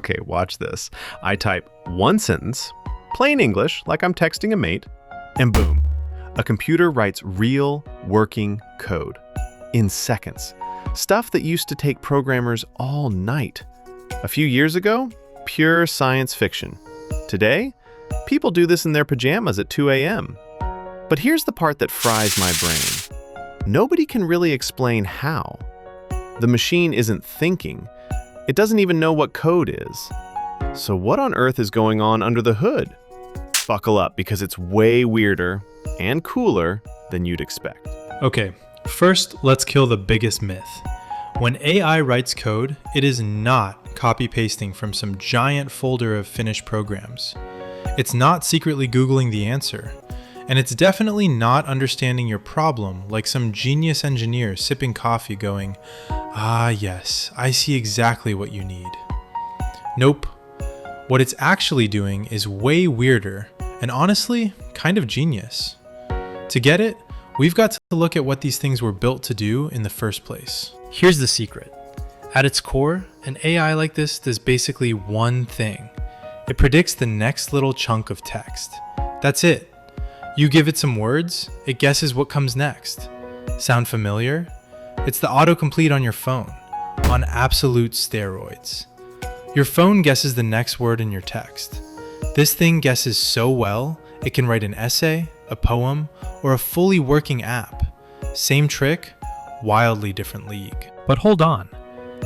Okay, watch this. I type one sentence, plain English, like I'm texting a mate, and boom, a computer writes real, working code in seconds. Stuff that used to take programmers all night. A few years ago, pure science fiction. Today, people do this in their pajamas at 2 a.m. But here's the part that fries my brain. Nobody can really explain how. The machine isn't thinking. It doesn't even know what code is. So what on earth is going on under the hood? Buckle up, because it's way weirder and cooler than you'd expect. Okay, first let's kill the biggest myth. When AI writes code, it is not copy-pasting from some giant folder of finished programs. It's not secretly Googling the answer. And it's definitely not understanding your problem like some genius engineer sipping coffee going, "Ah yes, I see exactly what you need." Nope. What it's actually doing is way weirder and honestly, kind of genius. To get it, we've got to look at what these things were built to do in the first place. Here's the secret. At its core, an AI like this does basically one thing. It predicts the next little chunk of text. That's it. You give it some words, it guesses what comes next. Sound familiar? It's the autocomplete on your phone, on absolute steroids. Your phone guesses the next word in your text. This thing guesses so well, it can write an essay, a poem, or a fully working app. Same trick, wildly different league. But hold on,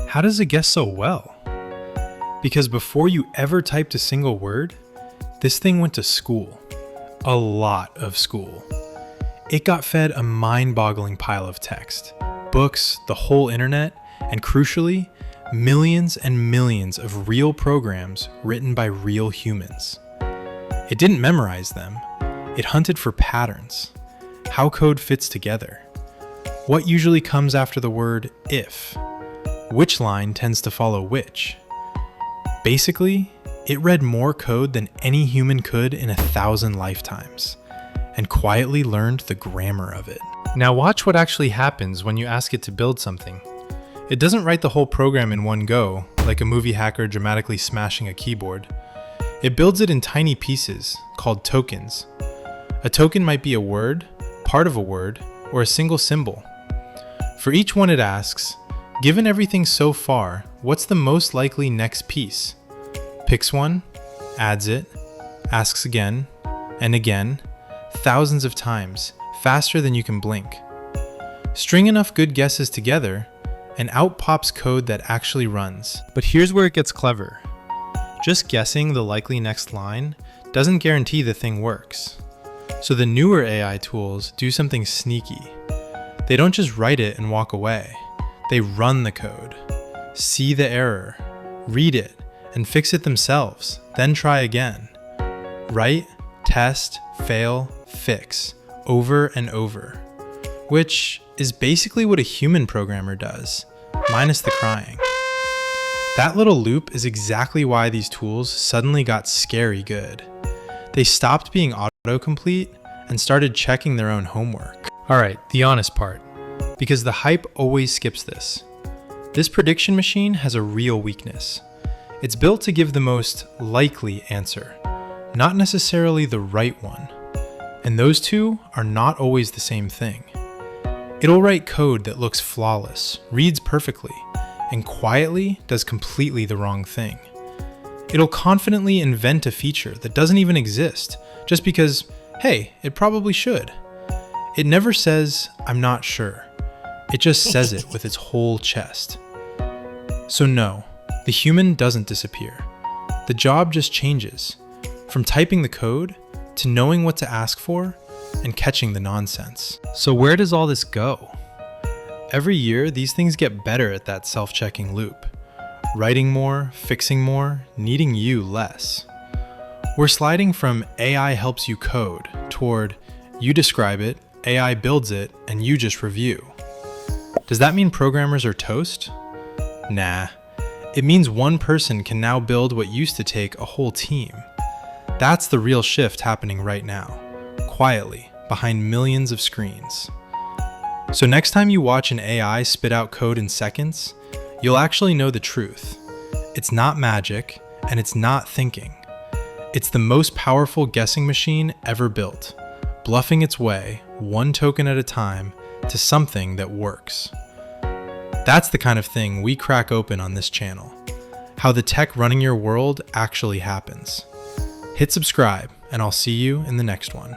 how does it guess so well? Because before you ever typed a single word, this thing went to school. A lot of school. It got fed a mind-boggling pile of text, books, the whole internet, and crucially, millions and millions of real programs written by real humans. It didn't memorize them. It hunted for patterns, how code fits together, what usually comes after the word if, which line tends to follow which. Basically, it read more code than any human could in 1,000 lifetimes, and quietly learned the grammar of it. Now watch what actually happens when you ask it to build something. It doesn't write the whole program in one go, like a movie hacker dramatically smashing a keyboard. It builds it in tiny pieces, called tokens. A token might be a word, part of a word, or a single symbol. For each one it asks, given everything so far, what's the most likely next piece? Picks one, adds it, asks again, and again, thousands of times, faster than you can blink. String enough good guesses together, and out pops code that actually runs. But here's where it gets clever. Just guessing the likely next line doesn't guarantee the thing works. So the newer AI tools do something sneaky. They don't just write it and walk away. They run the code, see the error, read it, and fix it themselves, then try again. Write, test, fail, fix, over and over. Which is basically what a human programmer does, minus the crying. That little loop is exactly why these tools suddenly got scary good. They stopped being autocomplete and started checking their own homework. Alright, the honest part, because the hype always skips this. This prediction machine has a real weakness. It's built to give the most likely answer, not necessarily the right one. And those two are not always the same thing. It'll write code that looks flawless, reads perfectly, and quietly does completely the wrong thing. It'll confidently invent a feature that doesn't even exist, just because, hey, it probably should. It never says, "I'm not sure." It just says it with its whole chest. So no, the human doesn't disappear. The job just changes, from typing the code to knowing what to ask for and catching the nonsense. So where does all this go? Every year, these things get better at that self-checking loop. Writing more, fixing more, needing you less. We're sliding from AI helps you code toward you describe it, AI builds it, and you just review. Does that mean programmers are toast? Nah. It means one person can now build what used to take a whole team. That's the real shift happening right now, quietly, behind millions of screens. So next time you watch an AI spit out code in seconds, you'll actually know the truth. It's not magic, and it's not thinking. It's the most powerful guessing machine ever built, bluffing its way, one token at a time, to something that works. That's the kind of thing we crack open on this channel. How the tech running your world actually happens. Hit subscribe, and I'll see you in the next one.